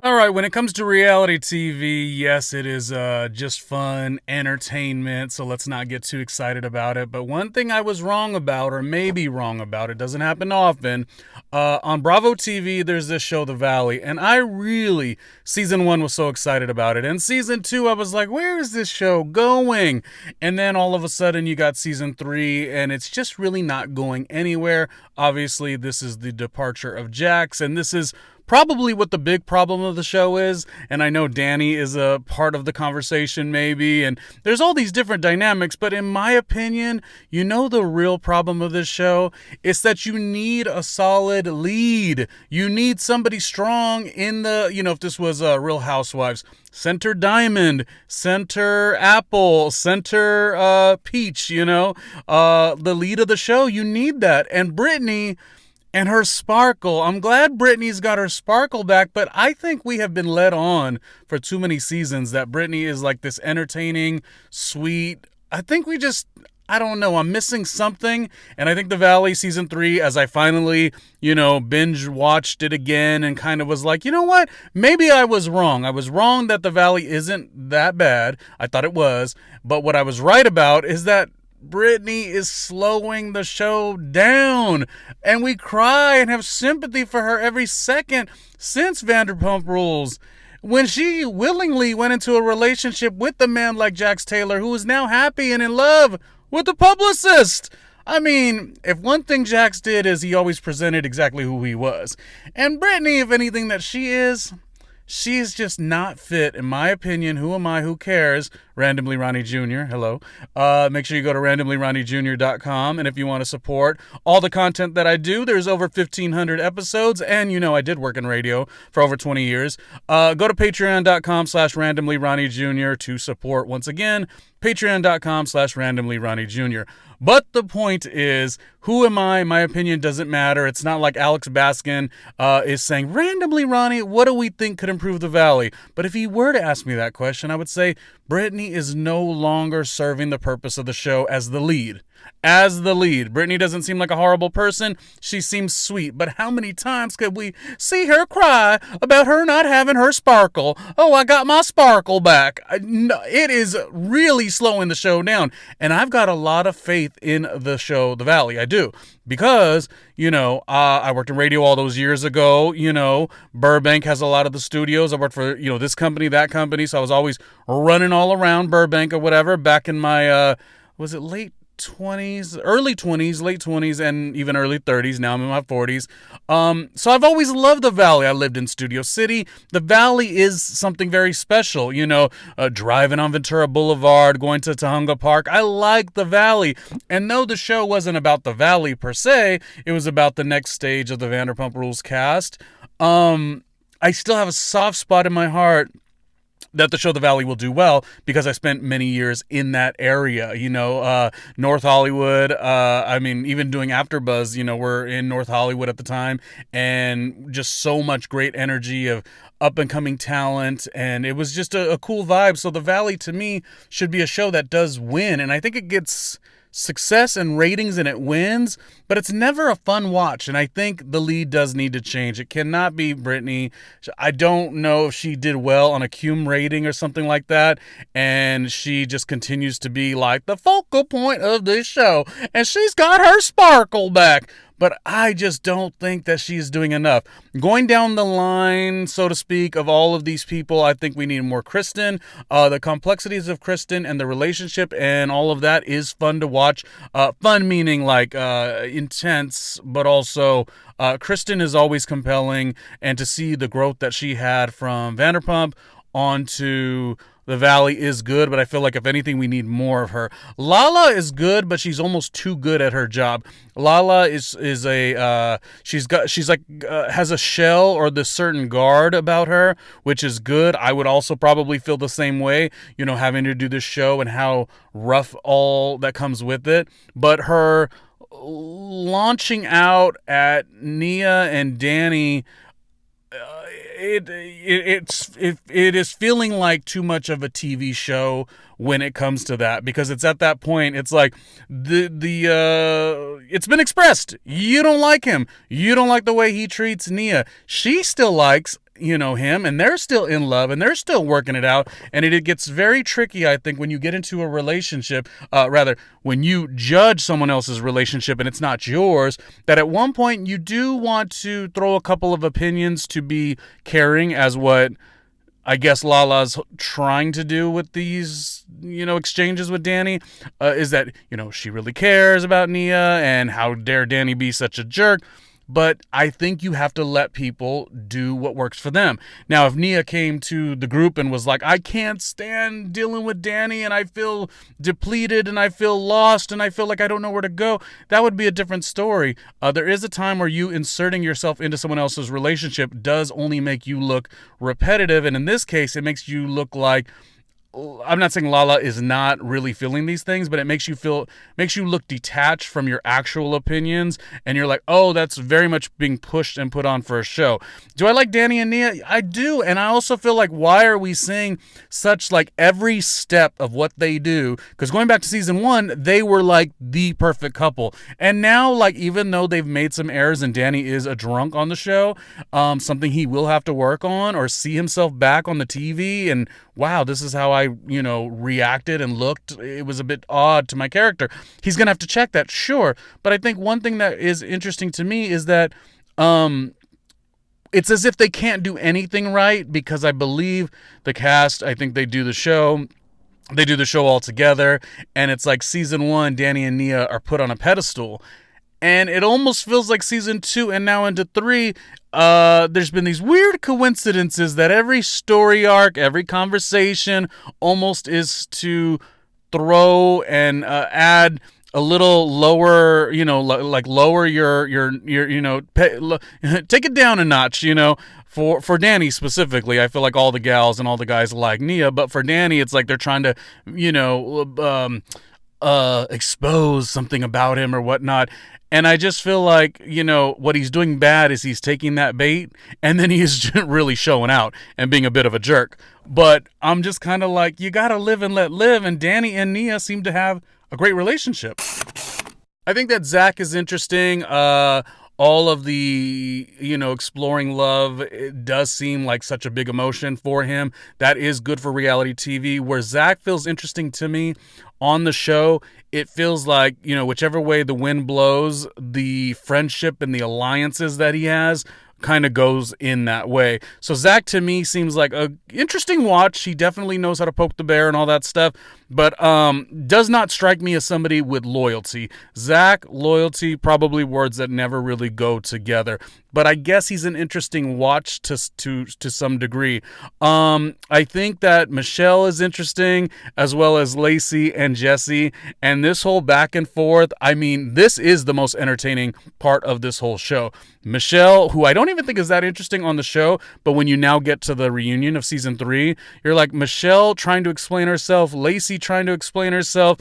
All right, when it comes to reality TV, yes, it is just fun entertainment, so let's not get too excited about it. But one thing I was wrong about, or maybe wrong about, it doesn't happen often. On Bravo TV, there's this show, The Valley, and I really, season 1 was so excited about it. And season 2, I was like, where is this show going? And then all of a sudden, you got season 3, and it's just really not going anywhere. Obviously, this is the departure of Jax, and this is probably what the big problem of the show is. And I know Danny is a part of the conversation maybe, and there's all these different dynamics, but in my opinion, you know, the real problem of this show is that you need a solid lead. You need somebody strong in the, you know, if this was Real Housewives, center Diamond, center Apple, center Peach, you know, the lead of the show. You need that. And Brittany and her sparkle. I'm glad Brittany's got her sparkle back, but I think we have been led on for too many seasons that Brittany is like this entertaining, sweet. I think I don't know, I'm missing something. And I think The Valley season 3, as I finally, binge watched it again and kind of was like, you know what? Maybe I was wrong. I was wrong that The Valley isn't that bad. I thought it was. But what I was right about is that Brittany is slowing the show down, and we cry and have sympathy for her every second since Vanderpump Rules, when she willingly went into a relationship with a man like Jax Taylor, who is now happy and in love with a publicist. I mean, if one thing Jax did is he always presented exactly who he was. And Brittany, if anything that she's just not fit, in my opinion. Who am I? Who cares? Randomly Ronnie Jr. Hello. Make sure you go to randomlyronniejr.com. And if you want to support all the content that I do, there's over 1,500 episodes. And I did work in radio for over 20 years. Go to patreon.com/randomlyronniejr to support. Once again, patreon.com/randomlyronniejr. But the point is, who am I? My opinion doesn't matter. It's not like Alex Baskin is saying, randomly, Ronnie, what do we think could improve the Valley? But if he were to ask me that question, I would say Brittany is no longer serving the purpose of the show as the lead. Brittany doesn't seem like a horrible person. She seems sweet. But how many times could we see her cry about her not having her sparkle? Oh, I got my sparkle back. It is really slowing the show down. And I've got a lot of faith in the show, The Valley. I do. Because, I worked in radio all those years ago. Burbank has a lot of the studios. I worked for, this company, that company. So I was always running all around Burbank or whatever back in my, was it late 20s, early 20s, late 20s, and even early 30s. Now I'm in my 40s. So I've always loved the Valley. I lived in Studio City. The Valley is something very special, driving on Ventura Boulevard, going to Tahunga Park. I like the Valley. And though the show wasn't about the Valley per se, it was about the next stage of the Vanderpump Rules cast. I still have a soft spot in my heart that the show The Valley will do well because I spent many years in that area, North Hollywood. Even doing AfterBuzz, we're in North Hollywood at the time, and just so much great energy of up and coming talent, and it was just a cool vibe. So The Valley to me should be a show that does win, and I think it gets success and ratings and it wins, but it's never a fun watch. And I think the lead does need to change. It cannot be Brittany. I don't know if she did well on a Cume rating or something like that, and she just continues to be like the focal point of this show, and she's got her sparkle back. But I just don't think that she's doing enough. Going down the line, so to speak, of all of these people, I think we need more Kristen. The complexities of Kristen and the relationship and all of that is fun to watch. Fun meaning like intense, but also Kristen is always compelling. And to see the growth that she had from Vanderpump onto The Valley is good, but I feel like if anything, we need more of her. Lala is good, but she's almost too good at her job. Lala has a shell or this certain guard about her, which is good. I would also probably feel the same way, having to do this show and how rough all that comes with it. But her launching out at Nia and Danny, it is feeling like too much of a TV show when it comes to that, because it's at that point, it's like it's been expressed. You don't like him. You don't like the way he treats Nia. She still likes him, and they're still in love and they're still working it out. And it gets very tricky, I think, when you get into a relationship, when you judge someone else's relationship and it's not yours, that at one point you do want to throw a couple of opinions to be caring, as what I guess Lala's trying to do with these, exchanges with Danny, is that, she really cares about Nia, and how dare Danny be such a jerk. But I think you have to let people do what works for them. Now, if Nia came to the group and was like, I can't stand dealing with Danny, and I feel depleted, and I feel lost, and I feel like I don't know where to go, that would be a different story. There is a time where you inserting yourself into someone else's relationship does only make you look repetitive. And in this case, it makes you look like, I'm not saying Lala is not really feeling these things, but it makes you look detached from your actual opinions, and you're like, oh, that's very much being pushed and put on for a show. Do I like Danny and Nia? I do, and I also feel like, why are we seeing such like every step of what they do? Because going back to season 1, they were like the perfect couple, and now, like, even though they've made some errors and Danny is a drunk on the show, something he will have to work on, or see himself back on the TV and, wow, this is how I, reacted and looked. It was a bit odd to my character. He's going to have to check that, sure. But I think one thing that is interesting to me is that it's as if they can't do anything right, because I believe the cast, I think they do the show all together, and it's like season 1, Danny and Nia are put on a pedestal. And it almost feels like season 2 and now into 3, there's been these weird coincidences that every story arc, every conversation almost is to throw and add a little lower, like lower your take it down a notch, For Danny specifically. I feel like all the gals and all the guys like Nia, but for Danny, it's like they're trying to, expose something about him or whatnot. And I just feel like, what he's doing bad is he's taking that bait, and then he's really showing out and being a bit of a jerk. But I'm just kind of like, you got to live and let live. And Danny and Nia seem to have a great relationship. I think that Zach is interesting. All of the, exploring love, it does seem like such a big emotion for him. That is good for reality TV. Where Zach feels interesting to me on the show, it feels like, whichever way the wind blows, the friendship and the alliances that he has kind of goes in that way. So Zach to me seems like a interesting watch. He definitely knows how to poke the bear and all that stuff, but does not strike me as somebody with loyalty. Zach, loyalty, probably words that never really go together. But I guess he's an interesting watch to some degree. I think that Michelle is interesting, as well as Lacey and Jesse, and this whole back and forth. I mean, this is the most entertaining part of this whole show. Michelle, who I don't even think is that interesting on the show, but when you now get to the reunion of season 3, you're like, Michelle trying to explain herself, Lacey trying to explain herself,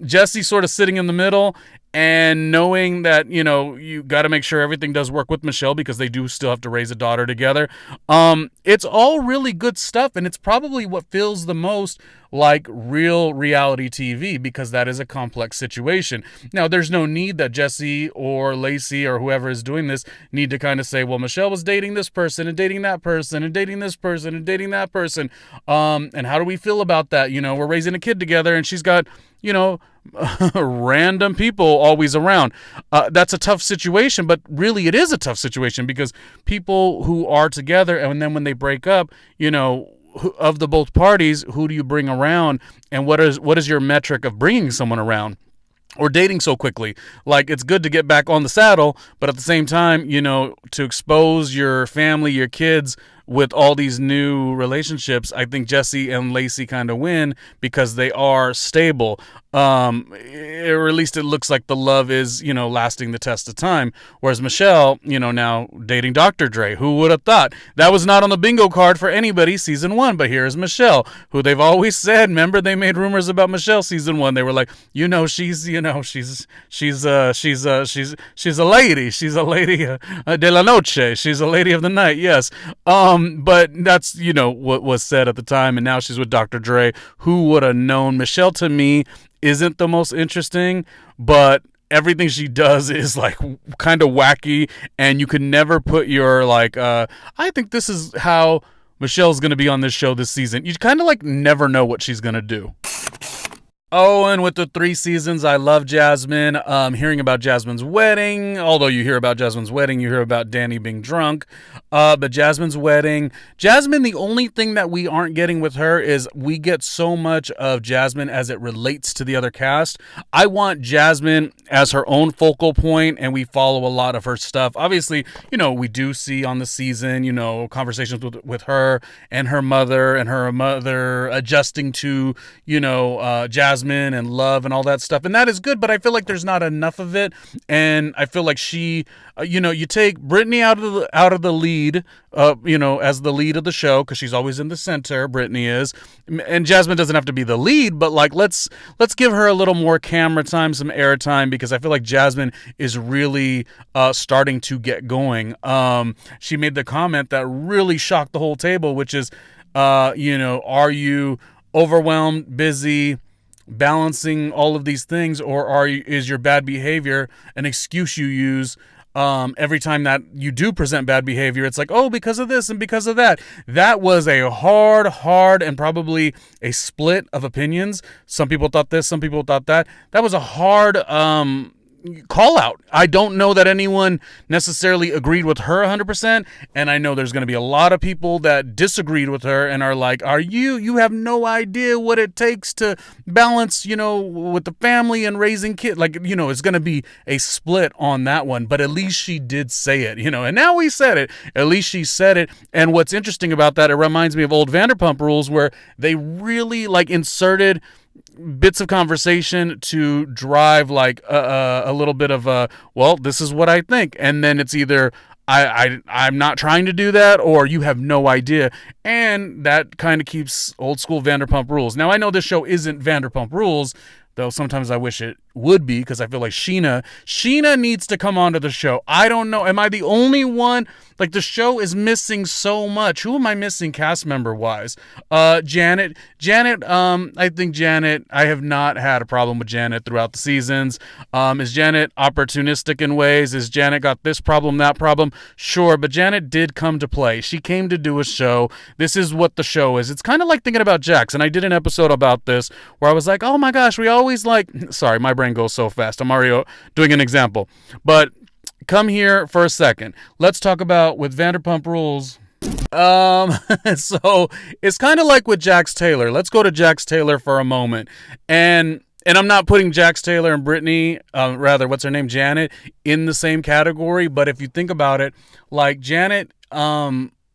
Jesse sort of sitting in the middle, and knowing that, you got to make sure everything does work with Michelle, because they do still have to raise a daughter together. It's all really good stuff, and it's probably what feels the most like real reality TV, because that is a complex situation. Now, there's no need that Jesse or Lacey or whoever is doing this need to kind of say, well, Michelle was dating this person and dating that person and dating this person and dating that person. And how do we feel about that? We're raising a kid together, and she's got, random people always around. That's a tough situation, but really it is a tough situation, because people who are together, and then when they break up, of the both parties, who do you bring around, and what is your metric of bringing someone around? Or dating so quickly. Like, it's good to get back on the saddle, but at the same time, to expose your family, your kids, with all these new relationships, I think Jesse and Lacey kind of win, because they are stable. Or at least it looks like the love is, lasting the test of time. Whereas Michelle, now dating Dr. Dre. Who would have thought? That was not on the bingo card for anybody season 1, but here's Michelle, who they've always said, remember they made rumors about Michelle season 1. They were like, she's a lady. She's a lady de la noche. She's a lady of the night. Yes. But that's, what was said at the time. And now she's with Dr. Dre. Who would have known? Michelle, to me, isn't the most interesting, but everything she does is like kind of wacky, and you can never put your like, I think this is how Michelle's going to be on this show this season. You kind of like never know what she's going to do. Oh, and with the 3 seasons, I love Jasmine. Hearing about Jasmine's wedding, although you hear about Jasmine's wedding, you hear about Danny being drunk. But Jasmine's wedding, Jasmine, the only thing that we aren't getting with her is we get so much of Jasmine as it relates to the other cast. I want Jasmine as her own focal point, and we follow a lot of her stuff. Obviously, we do see on the season, conversations with her and her mother adjusting to, Jasmine and love and all that stuff, and that is good, but I feel like there's not enough of it. And I feel like she, you take Brittany out of the lead, as the lead of the show, because she's always in the center. Brittany is, and Jasmine doesn't have to be the lead, but like let's give her a little more camera time, some air time, because I feel like Jasmine is really starting to get going. She made the comment that really shocked the whole table, which is, are you overwhelmed, busy, balancing all of these things, or is your bad behavior an excuse you use every time that you do present bad behavior? It's like, oh, because of this and because of that. That was a hard, and probably a split of opinions. Some people thought this, some people thought that. That was a hard call out. I don't know that anyone necessarily agreed with her 100%, and I know there's going to be a lot of people that disagreed with her and are like, you have no idea what it takes to balance, with the family and raising kids. Like, it's going to be a split on that one, but at least she did say it, and now we said it. At least she said it. And what's interesting about that, it reminds me of old Vanderpump Rules, where they really like inserted bits of conversation to drive like a little bit of well, this is what I think, and then it's either I'm not trying to do that, or you have no idea, and that kind of keeps old school Vanderpump Rules. Now I know this show isn't Vanderpump Rules, though sometimes I wish it would be, because I feel like Scheana needs to come onto the show. I don't know. Am I the only one? Like, the show is missing so much. Who am I missing cast member wise? Janet, I think Janet, I have not had a problem with Janet throughout the seasons. Is Janet opportunistic in ways? Is Janet got this problem, that problem? Sure, but Janet did come to play. She came to do a show. This is what the show is. It's kind of like thinking about Jax, and I did an episode about this where I was like, oh my gosh, we always like, sorry, my brain goes so fast. I'm already doing an example, but come here for a second. Let's talk about with Vanderpump Rules. So it's kind of like with Jax Taylor. Let's go to Jax Taylor for a moment. And I'm not putting Jax Taylor and Brittany, what's her name, Janet, in the same category. But if you think about it, like Janet,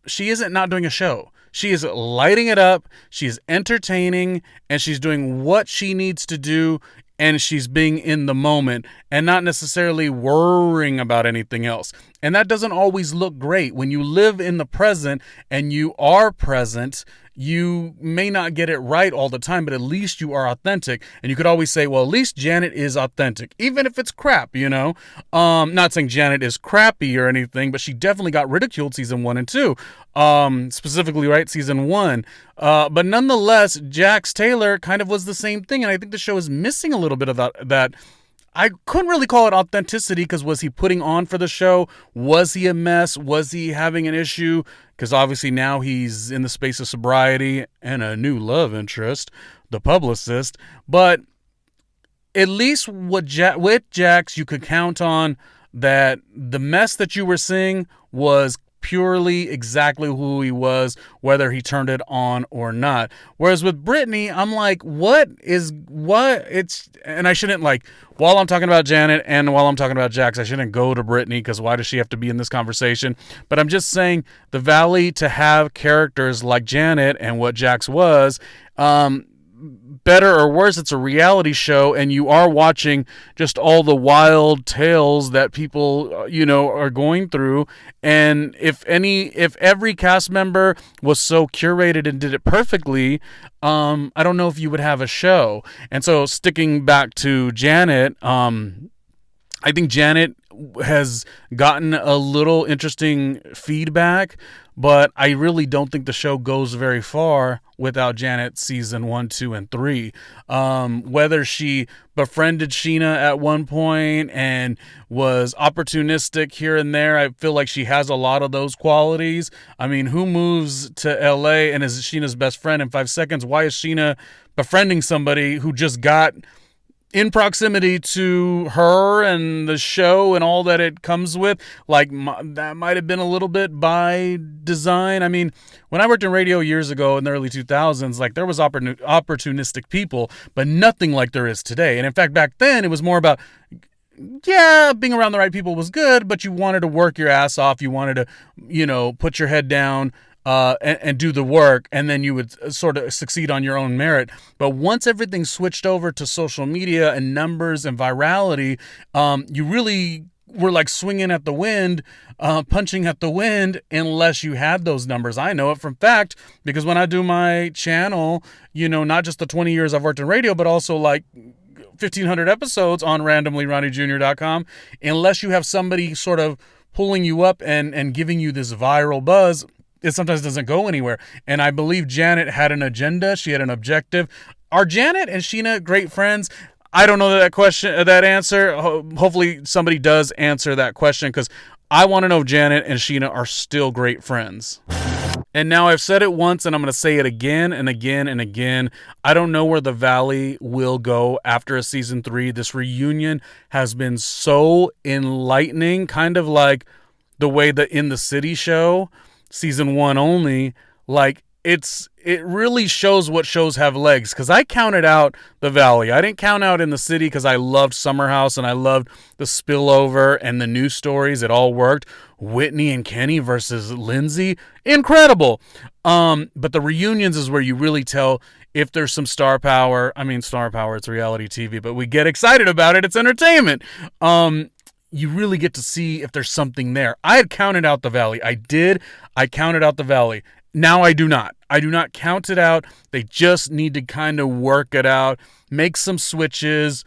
she isn't not doing a show. She is lighting it up. She's entertaining, and she's doing what she needs to do, and she's being in the moment and not necessarily worrying about anything else. And that doesn't always look great. When you live in the present and you are present, you may not get it right all the time, but at least you are authentic. And you could always say, well, at least Janet is authentic, even if it's crap, Not saying Janet is crappy or anything, but she definitely got ridiculed season 1 and 2. Specifically, right, season 1. But nonetheless, Jax Taylor kind of was the same thing. And I think the show is missing a little bit of that. I couldn't really call it authenticity, because was he putting on for the show? Was he a mess? Was he having an issue? Because obviously now he's in the space of sobriety and a new love interest, the publicist. But at least with Jax, you could count on that the mess that you were seeing was purely exactly who he was, whether he turned it on or not. Whereas with Brittany, I'm like, and I shouldn't, like, while I'm talking about Janet and while I'm talking about Jax, I shouldn't go to Brittany, because why does she have to be in this conversation? But I'm just saying, the Valley, to have characters like Janet and what Jax was, better or worse, it's a reality show, and you are watching just all the wild tales that people, are going through. And if every cast member was so curated and did it perfectly, I don't know if you would have a show. And so, sticking back to Janet, I think Janet has gotten a little interesting feedback, but I really don't think the show goes very far without Janet season 1, 2, and 3. Whether she befriended Scheana at one point and was opportunistic here and there, I feel like she has a lot of those qualities. I mean, who moves to LA and is Sheena's best friend in 5 seconds? Why is Scheana befriending somebody who just got in proximity to her and the show and all that it comes with? Like, that might have been a little bit by design. I mean, when I worked in radio years ago in the early 2000s, like, there was opportunistic people, but nothing like there is today. And in fact, back then it was more about, yeah, being around the right people was good, but you wanted to work your ass off. You wanted to, put your head down, and do the work, and then you would sort of succeed on your own merit. But once everything switched over to social media and numbers and virality, you really were like swinging at the wind, punching at the wind, unless you had those numbers. I know it from fact, because when I do my channel, not just the 20 years I've worked in radio, but also like 1,500 episodes on randomlyronniejr.com, unless you have somebody sort of pulling you up and giving you this viral buzz, it sometimes doesn't go anywhere. And I believe Janet had an agenda. She had an objective. Are Janet and Scheana great friends? I don't know that answer. Hopefully somebody does answer that question, because I want to know if Janet and Scheana are still great friends. And now I've said it once and I'm going to say it again and again and again. I don't know where the Valley will go after a season 3. This reunion has been so enlightening, kind of like the way the In the City show, season 1 only, like it really shows what shows have legs. Because I counted out the Valley. I didn't count out In the City because I loved Summer House and I loved the spillover and the news stories. It all worked. Whitney and Kenny versus Lindsay, incredible. But the reunions is where you really tell if there's some star power. I mean, star power, it's reality TV, but we get excited about it. It's entertainment. You really get to see if there's something there. I had counted out the Valley. I counted out the Valley. Now I do not. I do not count it out. They just need to kind of work it out, make some switches,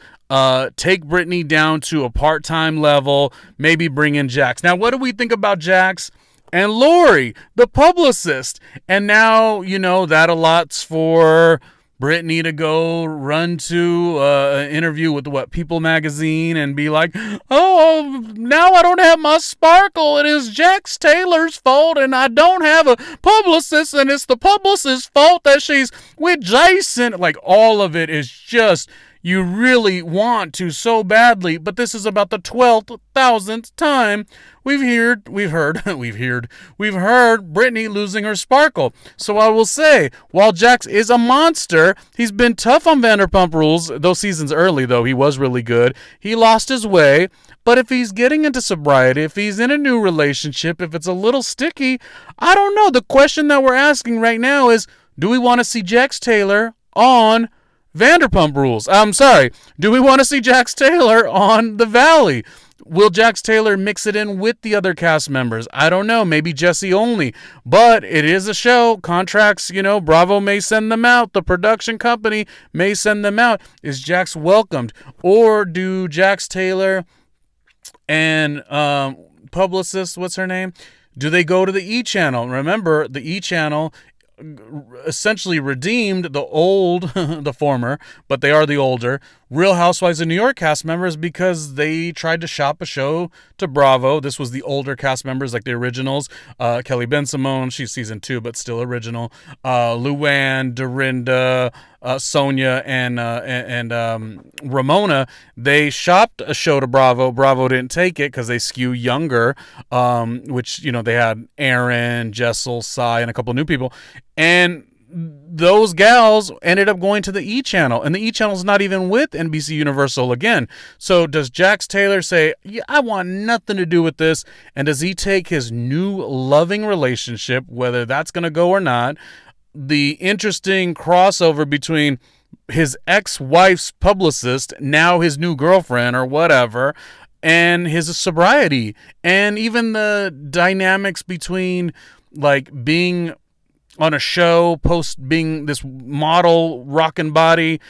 take Brittany down to a part-time level, maybe bring in Jax. Now, what do we think about Jax and Lori, the publicist? And now, that allots for Brittany to go run to an interview with People magazine and be like, oh, now I don't have my sparkle. It is Jax Taylor's fault, and I don't have a publicist, and it's the publicist's fault that she's with Jason. Like, all of it is just, you really want to so badly, but this is about the 12,000th time we've heard Brittany losing her sparkle. So I will say, while Jax is a monster, he's been tough on Vanderpump Rules. Those seasons early, though, he was really good. He lost his way. But if he's getting into sobriety, if he's in a new relationship, if it's a little sticky, I don't know. The question that we're asking right now is, do we want to see Jax Taylor on Vanderpump Rules? I'm sorry. Do we want to see Jax Taylor on The Valley? Will Jax Taylor mix it in with the other cast members? I don't know. Maybe Jesse only. But it is a show. Contracts, Bravo may send them out. The production company may send them out. Is Jax welcomed? Or do Jax Taylor and publicist, what's her name? Do they go to the E! Channel? Remember, the E! Channel essentially redeemed the former, but they are the older Real Housewives of New York cast members, because they tried to shop a show to Bravo. This was the older cast members, like the originals. Kelly Ben-Simone, she's season 2, but still original. Luann, Dorinda, Sonia, and Ramona. They shopped a show to Bravo. Bravo didn't take it because they skew younger, which, they had Aaron, Jessel, Sai, and a couple new people. And those gals ended up going to the E! Channel, and the E! Channel's not even with NBC Universal again. So does Jax Taylor say, yeah, I want nothing to do with this? And does he take his new loving relationship, whether that's going to go or not, the interesting crossover between his ex-wife's publicist, now his new girlfriend or whatever, and his sobriety, and even the dynamics between, like, being on a show, post being this model rockin' body,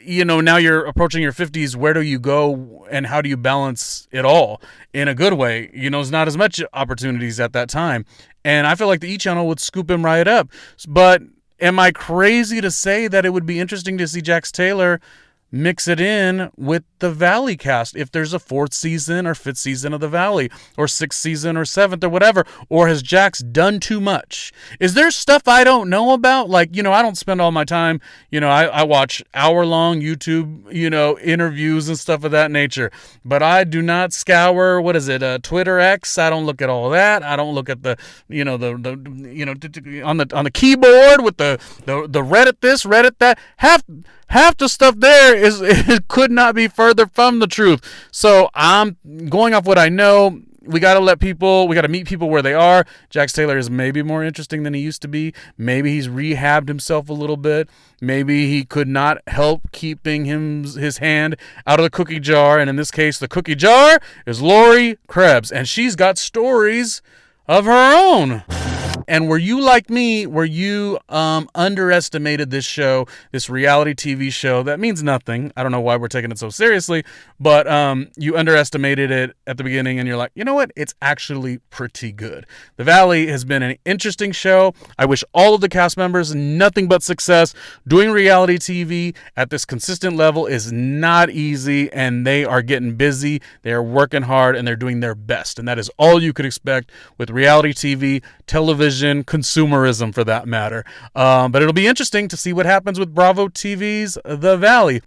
now you're approaching your 50s. Where do you go and how do you balance it all in a good way? There's not as much opportunities at that time. And I feel like the E! Channel would scoop him right up. But am I crazy to say that it would be interesting to see Jax Taylor mix it in with the Valley cast if there's a 4th season or 5th season of the Valley, or 6th season or 7th or whatever? Or has Jax done too much? Is there stuff I don't know about? Like, I don't spend all my time, I watch hour-long YouTube, interviews and stuff of that nature, but I do not scour, Twitter X. I don't look at all that. I don't look at the on the keyboard with the Reddit this, Reddit that. Half the stuff there it could not be further from the truth. So I'm going off what I know. We got to meet people where they are. Jax Taylor is maybe more interesting than he used to be. Maybe he's rehabbed himself a little bit. Maybe he could not help keeping his hand out of the cookie jar. And in this case, the cookie jar is Lori Krebs. And she's got stories of her own. And were you like me, where you underestimated this show, this reality TV show that means nothing? I don't know why we're taking it so seriously, but you underestimated it at the beginning and you're like, you know what? It's actually pretty good. The Valley has been an interesting show. I wish all of the cast members nothing but success. Doing reality TV at this consistent level is not easy, and they are getting busy. They are working hard, and they're doing their best. And that is all you could expect with reality TV, television, consumerism for that matter. But it'll be interesting to see what happens with Bravo TV's The Valley.